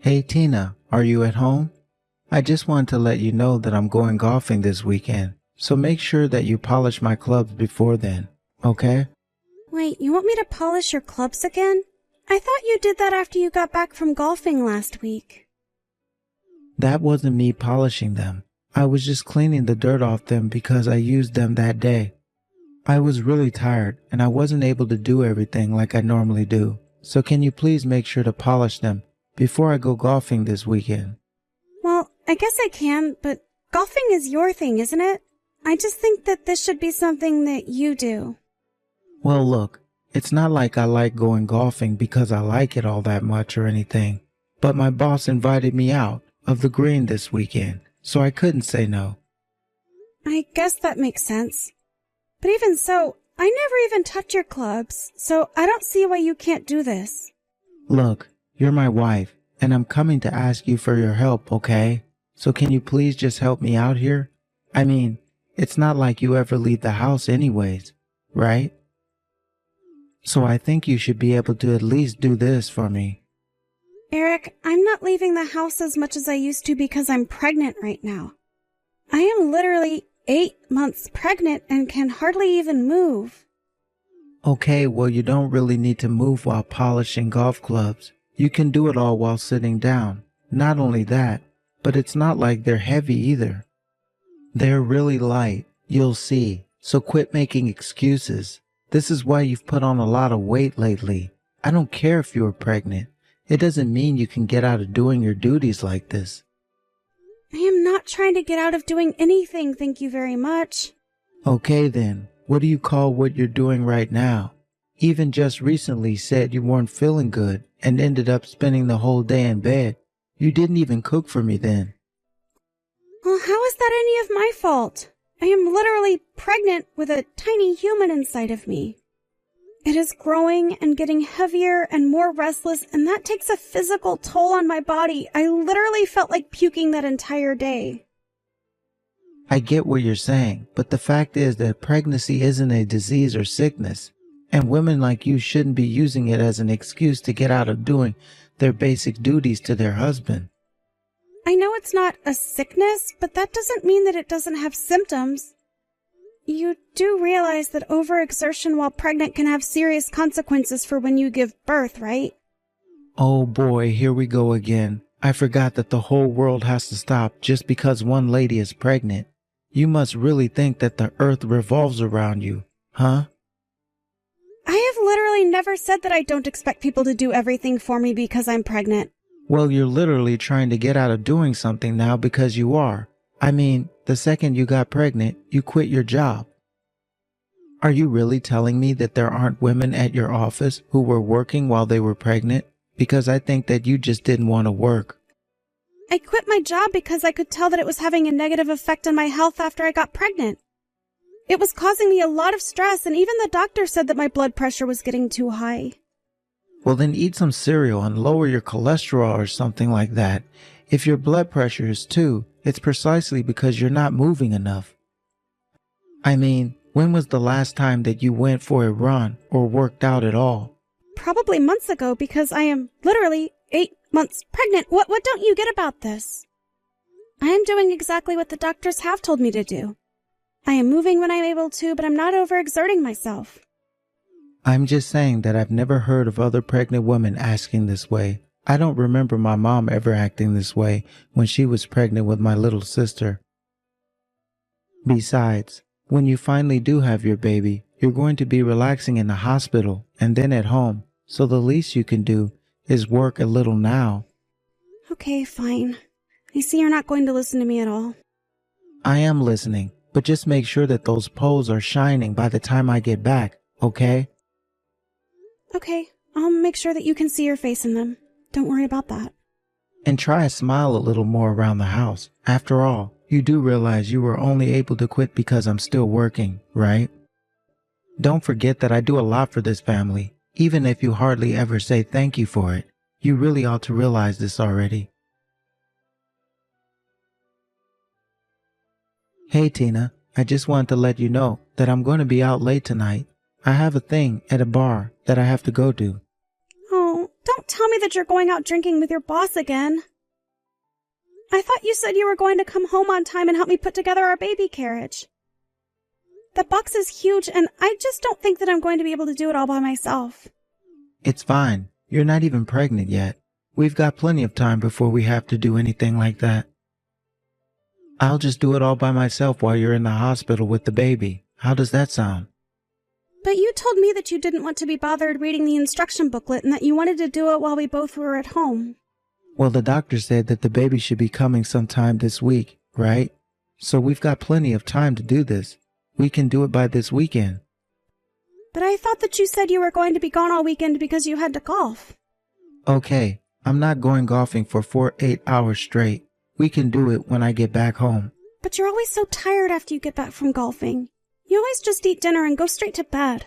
Hey Tina, are you at home? I just want to let you know that I'm going golfing this weekend, so make sure that you polish my clubs before then, okay? Wait, you want me to polish your clubs again? I thought you did that after you got back from golfing last week. That wasn't me polishing them. I was just cleaning the dirt off them because I used them that day. I was really tired and I wasn't able to do everything like I normally do, so can you please make sure to polish them before I go golfing this weekend? Well, I guess I can, but golfing is your thing, isn't it? I just think that this should be something that you do. Well, look, it's not like I like going golfing because I like it all that much or anything, but my boss invited me out of the green this weekend, so I couldn't say no. I guess that makes sense. But even so, I never even touch your clubs, so I don't see why you can't do this. Look, you're my wife, and I'm coming to ask you for your help, okay? So can you please just help me out here? I mean, it's not like you ever leave the house anyways, right? So I think you should be able to at least do this for me. Eric, I'm not leaving the house as much as I used to because I'm pregnant right now. I am literally 8 months pregnant and can hardly even move. Okay, well you don't really need to move while polishing golf clubs. You can do it all while sitting down. Not only that, but it's not like they're heavy either. They're really light, you'll see, so quit making excuses. This is why you've put on a lot of weight lately. I don't care if you're pregnant. It doesn't mean you can get out of doing your duties like this. I am not trying to get out of doing anything, thank you very much. Okay then, what do you call what you're doing right now? Even just recently said you weren't feeling good and ended up spending the whole day in bed. You didn't even cook for me then. Well, how is that any of my fault? I am literally pregnant with a tiny human inside of me. It is growing and getting heavier and more restless, and that takes a physical toll on my body. I literally felt like puking that entire day. I get what you're saying, but the fact is that pregnancy isn't a disease or sickness, and women like you shouldn't be using it as an excuse to get out of doing their basic duties to their husband. I know it's not a sickness, but that doesn't mean that it doesn't have symptoms. You do realize that overexertion while pregnant can have serious consequences for when you give birth, right? Oh boy, here we go again. I forgot that the whole world has to stop just because one lady is pregnant. You must really think that the earth revolves around you, huh? I have literally never said that I don't expect people to do everything for me because I'm pregnant. Well, you're literally trying to get out of doing something now because you are. I mean, the second you got pregnant, you quit your job. Are you really telling me that there aren't women at your office who were working while they were pregnant? Because I think that you just didn't want to work. I quit my job because I could tell that it was having a negative effect on my health after I got pregnant. It was causing me a lot of stress, and even the doctor said that my blood pressure was getting too high. Well, then eat some cereal and lower your cholesterol or something like that. If your blood pressure is 2, it's precisely because you're not moving enough. I mean, when was the last time that you went for a run or worked out at all? Probably months ago, because I am literally 8 months pregnant. What don't you get about this? I am doing exactly what the doctors have told me to do. I am moving when I'm able to, but I'm not overexerting myself. I'm just saying that I've never heard of other pregnant women asking this way. I don't remember my mom ever acting this way when she was pregnant with my little sister. Besides, when you finally do have your baby, you're going to be relaxing in the hospital and then at home, so the least you can do is work a little now. Okay, fine. I see you're not going to listen to me at all. I am listening, but just make sure that those poles are shining by the time I get back, okay? Okay, I'll make sure that you can see your face in them. Don't worry about that. And try to smile a little more around the house. After all, you do realize you were only able to quit because I'm still working, right? Don't forget that I do a lot for this family, even if you hardly ever say thank you for it. You really ought to realize this already. Hey Tina, I just wanted to let you know that I'm going to be out late tonight. I have a thing at a bar that I have to go to. Oh, Don't tell me that you're going out drinking with your boss again. I thought you said you were going to come home on time and help me put together our baby carriage. The box is huge, and I just don't think that I'm going to be able to do it all by myself. It's fine. You're not even pregnant yet. We've got plenty of time before we have to do anything like that. I'll just do it all by myself while you're in the hospital with the baby. How does that sound? But you told me that you didn't want to be bothered reading the instruction booklet and that you wanted to do it while we both were at home. Well, the doctor said that the baby should be coming sometime this week, right? So we've got plenty of time to do this. We can do it by this weekend. But I thought that you said you were going to be gone all weekend because you had to golf. Okay, I'm not going golfing for 8 hours straight. We can do it when I get back home. But you're always so tired after you get back from golfing. You always just eat dinner and go straight to bed.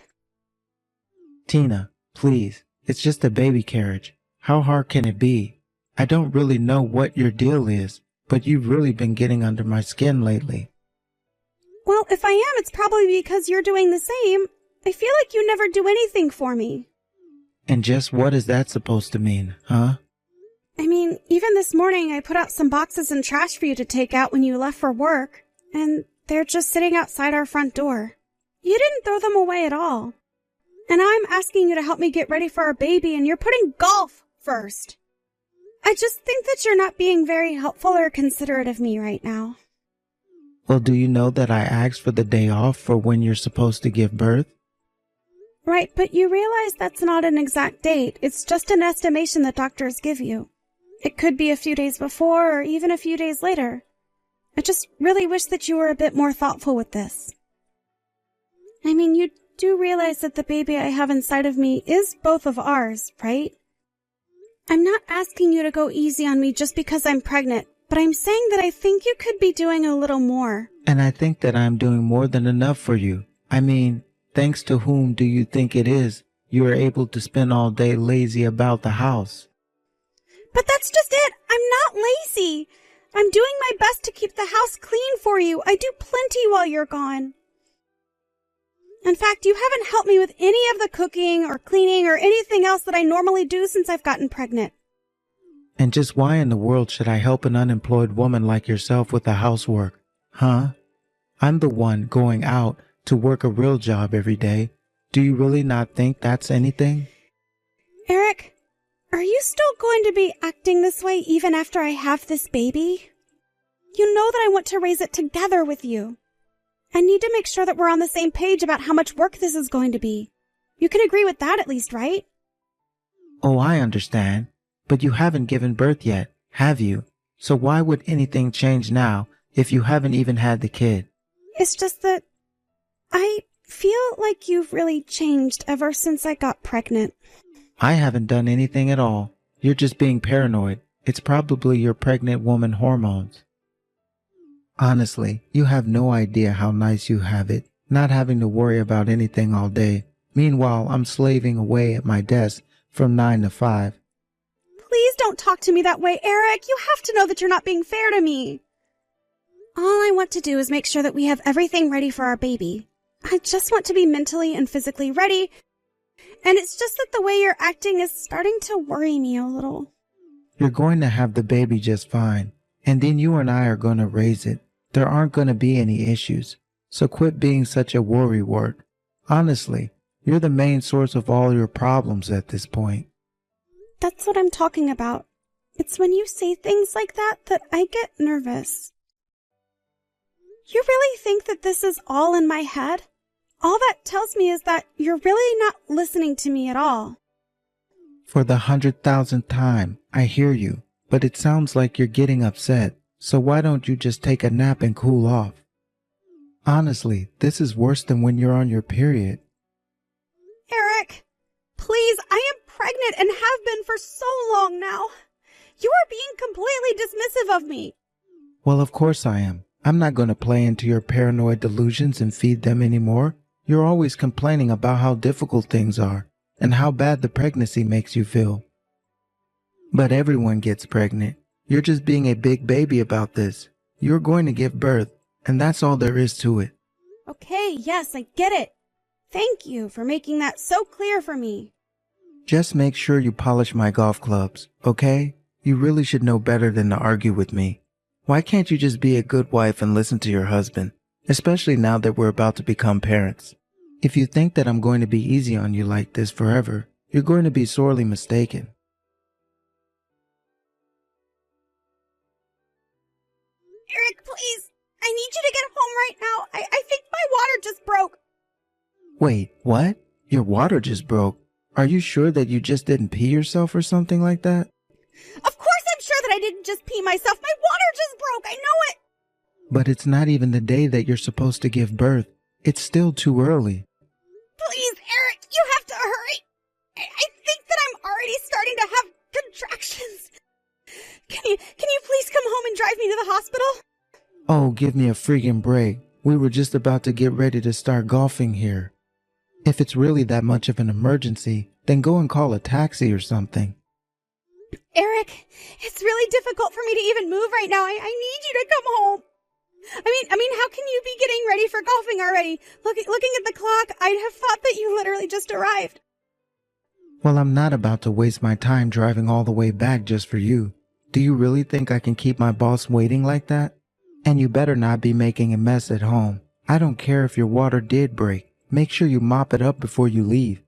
Tina, please, it's just a baby carriage. How hard can it be? I don't really know what your deal is, but you've really been getting under my skin lately. Well, if I am, it's probably because you're doing the same. I feel like you never do anything for me. And just what is that supposed to mean, huh? I mean, even this morning I put out some boxes and trash for you to take out when you left for work, and they're just sitting outside our front door. You didn't throw them away at all. And now I'm asking you to help me get ready for our baby, and you're putting golf first. I just think that you're not being very helpful or considerate of me right now. Well, do you know that I asked for the day off for when you're supposed to give birth? Right, but you realize that's not an exact date. It's just an estimation that doctors give you. It could be a few days before or even a few days later. I just really wish that you were a bit more thoughtful with this. I mean, you do realize that the baby I have inside of me is both of ours, right? I'm not asking you to go easy on me just because I'm pregnant, but I'm saying that I think you could be doing a little more. And I think that I'm doing more than enough for you. I mean, thanks to whom do you think it is you are able to spend all day lazy about the house? But that's just it. I'm not lazy. I'm doing my best to keep the house clean for you. I do plenty while you're gone. In fact, you haven't helped me with any of the cooking or cleaning or anything else that I normally do since I've gotten pregnant. And just why in the world should I help an unemployed woman like yourself with the housework? Huh? I'm the one going out to work a real job every day. Do you really not think that's anything? Eric, are you still going to be acting this way even after I have this baby? You know that I want to raise it together with you. I need to make sure that we're on the same page about how much work this is going to be. You can agree with that at least, right? Oh, I understand. But you haven't given birth yet, have you? So why would anything change now if you haven't even had the kid? It's just that I feel like you've really changed ever since I got pregnant. I haven't done anything at all. You're just being paranoid. It's probably your pregnant woman hormones. Honestly, you have no idea how nice you have it, not having to worry about anything all day. Meanwhile, I'm slaving away at my desk from 9 to 5. Please don't talk to me that way, Eric. You have to know that you're not being fair to me. All I want to do is make sure that we have everything ready for our baby. I just want to be mentally and physically ready, and it's just that the way you're acting is starting to worry me a little. You're going to have the baby just fine, and then you and I are going to raise it. There aren't going to be any issues, so quit being such a worrywart. Honestly, you're the main source of all your problems at this point. That's what I'm talking about. It's when you say things like that that I get nervous. You really think that this is all in my head? All that tells me is that you're really not listening to me at all. For the 100,000th time, I hear you, but it sounds like you're getting upset. So why don't you just take a nap and cool off? Honestly, this is worse than when you're on your period. Eric, please, I am pregnant and have been for so long now. You are being completely dismissive of me. Well, of course I am. I'm not going to play into your paranoid delusions and feed them anymore. You're always complaining about how difficult things are and how bad the pregnancy makes you feel. But everyone gets pregnant. You're just being a big baby about this. You're going to give birth, and that's all there is to it. Okay, yes, I get it. Thank you for making that so clear for me. Just make sure you polish my golf clubs, okay? You really should know better than to argue with me. Why can't you just be a good wife and listen to your husband, especially now that we're about to become parents? If you think that I'm going to be easy on you like this forever, you're going to be sorely mistaken. Eric, please. I need you to get home right now. I think my water just broke. Wait, what? Your water just broke? Are you sure that you just didn't pee yourself or something like that? Of course I'm sure that I didn't just pee myself. My water just broke. I know it. But it's not even the day that you're supposed to give birth. It's still too early. Please, Eric, you have to hurry. I think that I'm already starting to have contractions. Can you please come home and drive me to the hospital? Oh, give me a freaking break. We were just about to get ready to start golfing here. If it's really that much of an emergency, then go and call a taxi or something. Eric, it's really difficult for me to even move right now. I need you to come home. I mean, how can you be getting ready for golfing already? Looking at the clock, I'd have thought that you literally just arrived. Well, I'm not about to waste my time driving all the way back just for you. Do you really think I can keep my boss waiting like that? And you better not be making a mess at home. I don't care if your water did break. Make sure you mop it up before you leave.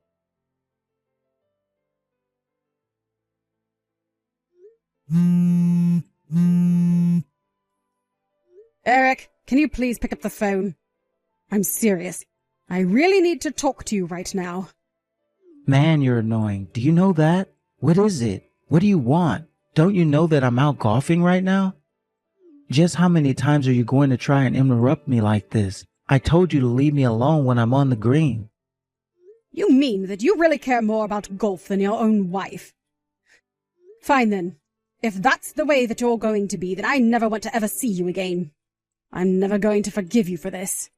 Eric, can you please pick up the phone? I'm serious. I really need to talk to you right now. Man, you're annoying. Do you know that? What is it? What do you want? Don't you know that I'm out golfing right now? Just how many times are you going to try and interrupt me like this? I told you to leave me alone when I'm on the green. You mean that you really care more about golf than your own wife? Fine then. If that's the way that you're going to be, then I never want to ever see you again. I'm never going to forgive you for this.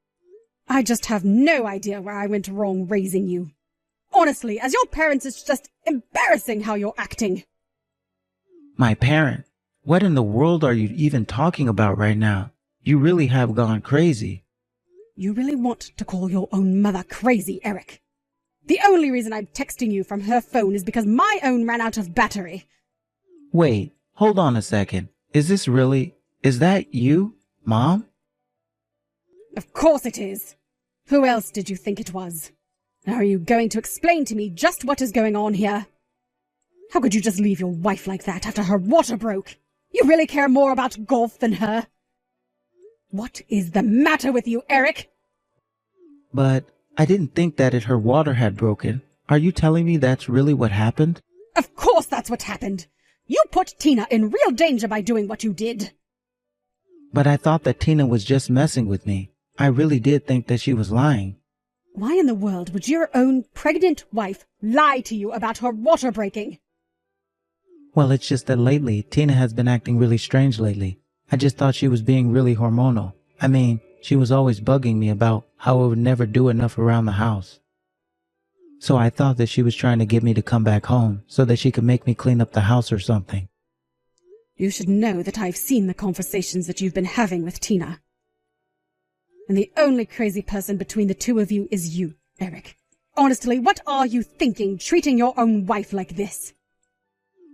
I just have no idea where I went wrong raising you. Honestly, as your parents, it's just embarrassing how you're acting. My parent? What in the world are you even talking about right now? You really have gone crazy. You really want to call your own mother crazy, Eric? The only reason I'm texting you from her phone is because my own ran out of battery. Wait, hold on a second. Is that you, Mom? Of course it is. Who else did you think it was? Now are you going to explain to me just what is going on here? How could you just leave your wife like that after her water broke? You really care more about golf than her? What is the matter with you, Eric? But I didn't think that her water had broken. Are you telling me that's really what happened? Of course that's what happened. You put Tina in real danger by doing what you did. But I thought that Tina was just messing with me. I really did think that she was lying. Why in the world would your own pregnant wife lie to you about her water breaking? Well, it's just that lately, Tina has been acting really strange lately. I just thought she was being really hormonal. I mean, she was always bugging me about how I would never do enough around the house. So I thought that she was trying to get me to come back home so that she could make me clean up the house or something. You should know that I've seen the conversations that you've been having with Tina. And the only crazy person between the two of you is you, Eric. Honestly, what are you thinking, treating your own wife like this?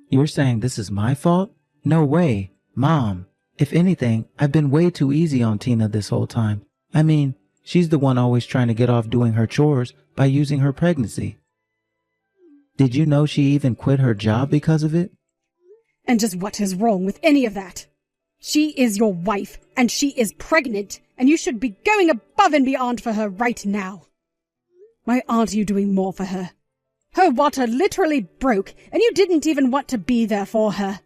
You're saying this is my fault? No way. Mom, if anything, I've been way too easy on Tina this whole time. I mean, she's the one always trying to get off doing her chores by using her pregnancy. Did you know she even quit her job because of it? And just what is wrong with any of that? She is your wife, and she is pregnant, and you should be going above and beyond for her right now. Why aren't you doing more for her? Her water literally broke, and you didn't even want to be there for her.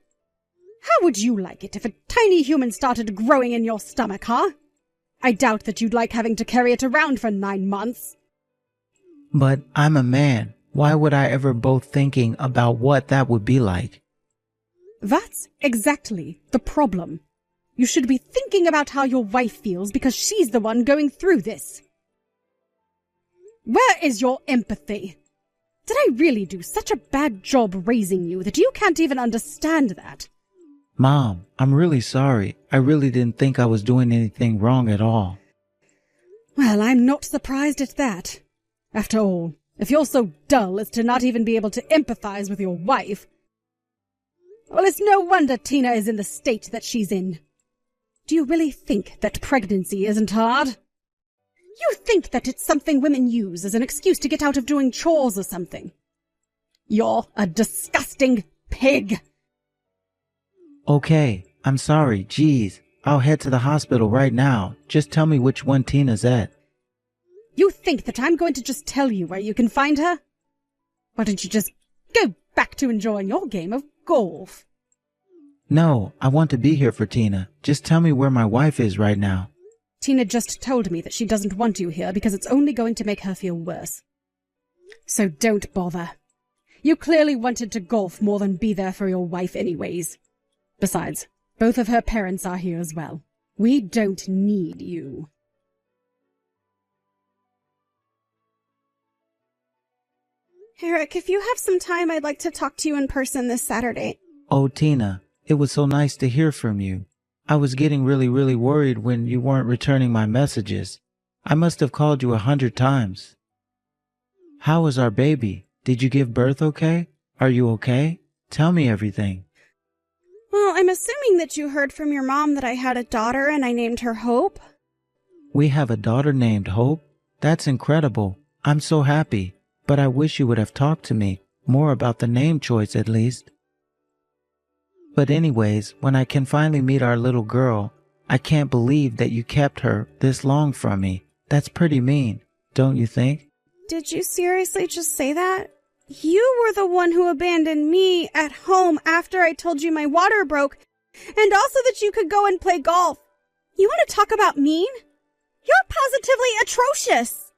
How would you like it if a tiny human started growing in your stomach, huh? I doubt that you'd like having to carry it around for 9 months. But I'm a man. Why would I ever both thinking about what that would be like? That's exactly the problem. You should be thinking about how your wife feels because she's the one going through this. Where is your empathy? Did I really do such a bad job raising you that you can't even understand that? Mom, I'm really sorry. I really didn't think I was doing anything wrong at all. Well, I'm not surprised at that. After all, If you're so dull as to not even be able to empathize with your wife, well, it's no wonder Tina is in the state that she's in. Do you really think that pregnancy isn't hard? You think that it's something women use as an excuse to get out of doing chores or something. You're a disgusting pig. Okay, I'm sorry, geez. I'll head to the hospital right now. Just tell me which one Tina's at. You think that I'm going to just tell you where you can find her? Why don't you just go back to enjoying your game of golf? No, I want to be here for Tina. Just tell me where my wife is right now. Tina just told me that she doesn't want you here because it's only going to make her feel worse. So don't bother. You clearly wanted to golf more than be there for your wife anyways. Besides, both of her parents are here as well. We don't need you. Eric, if you have some time, I'd like to talk to you in person this Saturday. Oh, Tina, it was so nice to hear from you. I was getting really worried when you weren't returning my messages. I must have called you 100 times. How is our baby? Did you give birth okay? Are you okay? Tell me everything. Well, I'm assuming that you heard from your mom that I had a daughter and I named her Hope. We have a daughter named Hope? That's incredible. I'm so happy. But I wish you would have talked to me more about the name choice at least. But anyways, when I can finally meet our little girl, I can't believe that you kept her this long from me. That's pretty mean, don't you think? Did you seriously just say that? You were the one who abandoned me at home after I told you my water broke, and also that you could go and play golf. You want to talk about mean? You're positively atrocious.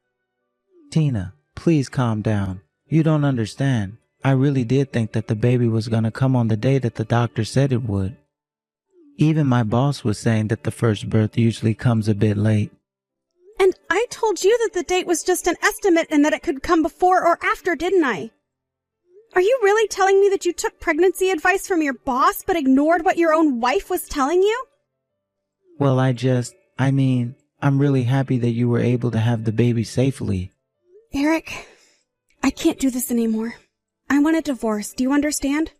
Tina, please calm down. You don't understand. I really did think that the baby was going to come on the day that the doctor said it would. Even my boss was saying that the first birth usually comes a bit late. And I told you that the date was just an estimate and that it could come before or after, didn't I? Are you really telling me that you took pregnancy advice from your boss but ignored what your own wife was telling you? Well, I'm really happy that you were able to have the baby safely. Eric, I can't do this anymore. I want a divorce. Do you understand?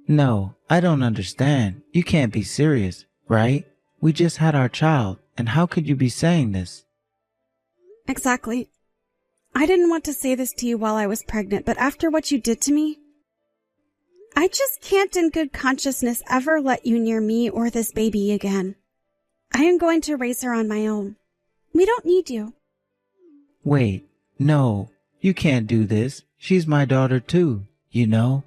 No, I don't understand. You can't be serious, right? We just had our child, and how could you be saying this? Exactly. I didn't want to say this to you while I was pregnant, but after what you did to me, I just can't in good consciousness ever let you near me or this baby again. I am going to raise her on my own. We don't need you. Wait, no, you can't do this. She's my daughter too, you know.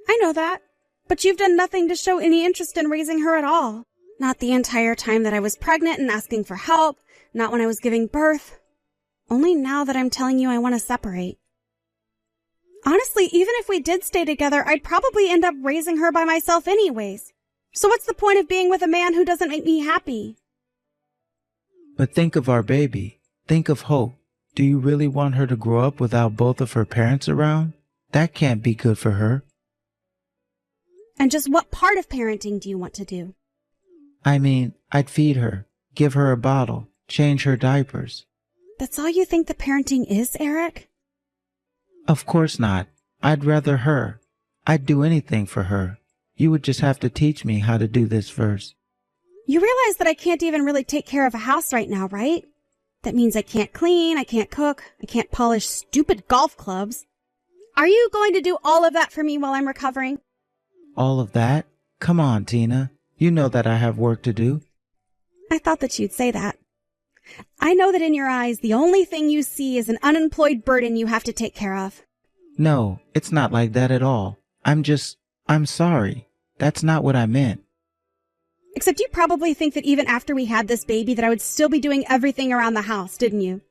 I know that, but you've done nothing to show any interest in raising her at all. Not the entire time that I was pregnant and asking for help, not when I was giving birth. Only now that I'm telling you I want to separate. Honestly, even if we did stay together, I'd probably end up raising her by myself anyways. So what's the point of being with a man who doesn't make me happy? But think of our baby. Think of Hope. Do you really want her to grow up without both of her parents around? That can't be good for her. And just what part of parenting do you want to do? I'd feed her, give her a bottle, change her diapers. That's all you think that parenting is, Eric? Of course not. I'd rather her. I'd do anything for her. You would just have to teach me how to do this first. You realize that I can't even really take care of a house right now, right? That means I can't clean, I can't cook, I can't polish stupid golf clubs. Are you going to do all of that for me while I'm recovering? All of that? Come on, Tina. You know that I have work to do. I thought that you'd say that. I know that in your eyes, the only thing you see is an unemployed burden you have to take care of. No, it's not like that at all. I'm sorry. That's not what I meant. Except you probably think that even after we had this baby that I would still be doing everything around the house, didn't you?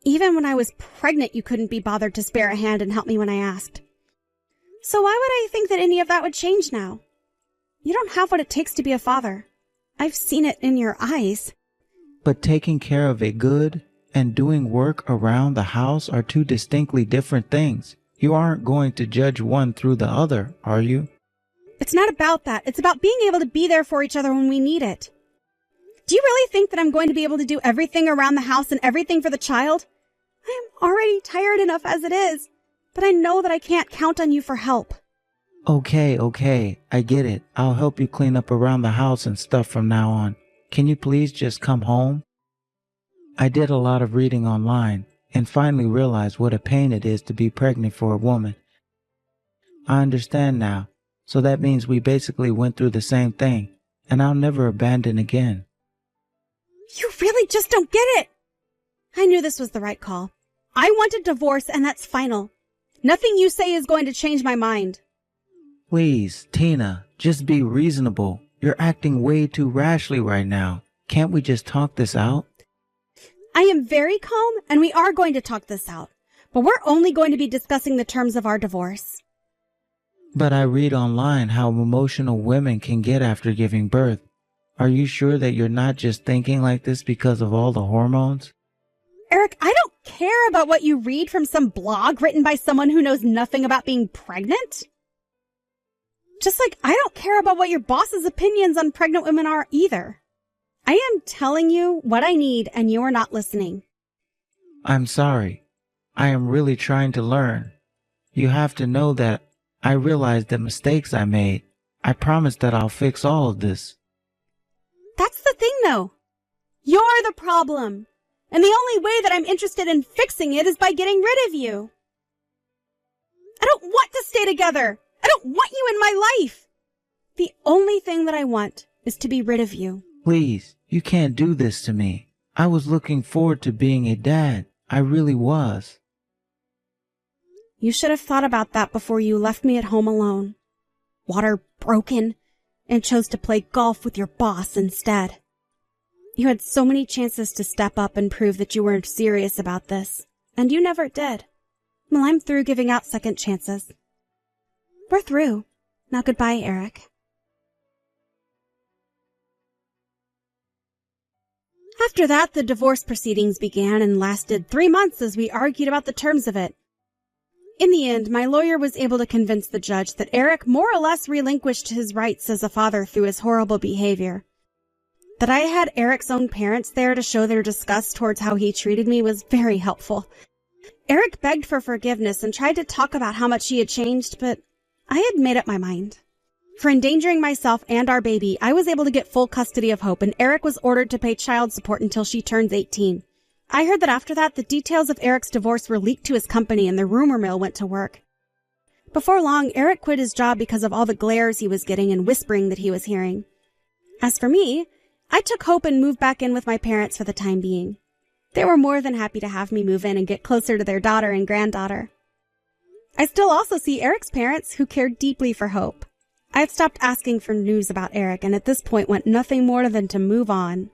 Even when I was pregnant, you couldn't be bothered to spare a hand and help me when I asked. So why would I think that any of that would change now? You don't have what it takes to be a father. I've seen it in your eyes. But taking care of a good and doing work around the house are two distinctly different things. You aren't going to judge one through the other, are you? It's not about that. It's about being able to be there for each other when we need it. Do you really think that I'm going to be able to do everything around the house and everything for the child? I am already tired enough as it is, but I know that I can't count on you for help. Okay, I get it. I'll help you clean up around the house and stuff from now on. Can you please just come home? I did a lot of reading online and finally realized what a pain it is to be pregnant for a woman. I understand now, so that means we basically went through the same thing, and I'll never abandon again. You really just don't get it. I knew this was the right call. I want a divorce, and that's final. Nothing you say is going to change my mind. Please, Tina, just be reasonable. You're acting way too rashly right now. Can't we just talk this out? I am very calm, and we are going to talk this out. But we're only going to be discussing the terms of our divorce. But I read online how emotional women can get after giving birth. Are you sure that you're not just thinking like this because of all the hormones? Eric, I don't care about what you read from some blog written by someone who knows nothing about being pregnant. Just like I don't care about what your boss's opinions on pregnant women are either. I am telling you what I need, and you are not listening. I'm sorry. I am really trying to learn. You have to know that I realized the mistakes I made. I promise that I'll fix all of this. That's the thing, though. You're the problem. And the only way that I'm interested in fixing it is by getting rid of you. I don't want to stay together. I don't want you in my life. The only thing that I want is to be rid of you. Please, you can't do this to me. I was looking forward to being a dad. I really was. You should have thought about that before you left me at home alone. Water broken, and chose to play golf with your boss instead. You had so many chances to step up and prove that you were serious about this, and you never did. Well, I'm through giving out second chances. We're through. Now goodbye, Eric. After that, the divorce proceedings began and lasted 3 months as we argued about the terms of it. In the end, my lawyer was able to convince the judge that Eric more or less relinquished his rights as a father through his horrible behavior. That I had Eric's own parents there to show their disgust towards how he treated me was very helpful. Eric begged for forgiveness and tried to talk about how much he had changed, but I had made up my mind. For endangering myself and our baby, I was able to get full custody of Hope, and Eric was ordered to pay child support until she turns 18. I heard that after that, the details of Eric's divorce were leaked to his company and the rumor mill went to work. Before long, Eric quit his job because of all the glares he was getting and whispering that he was hearing. As for me, I took Hope and moved back in with my parents for the time being. They were more than happy to have me move in and get closer to their daughter and granddaughter. I still also see Eric's parents, who cared deeply for Hope. I had stopped asking for news about Eric and at this point want nothing more than to move on.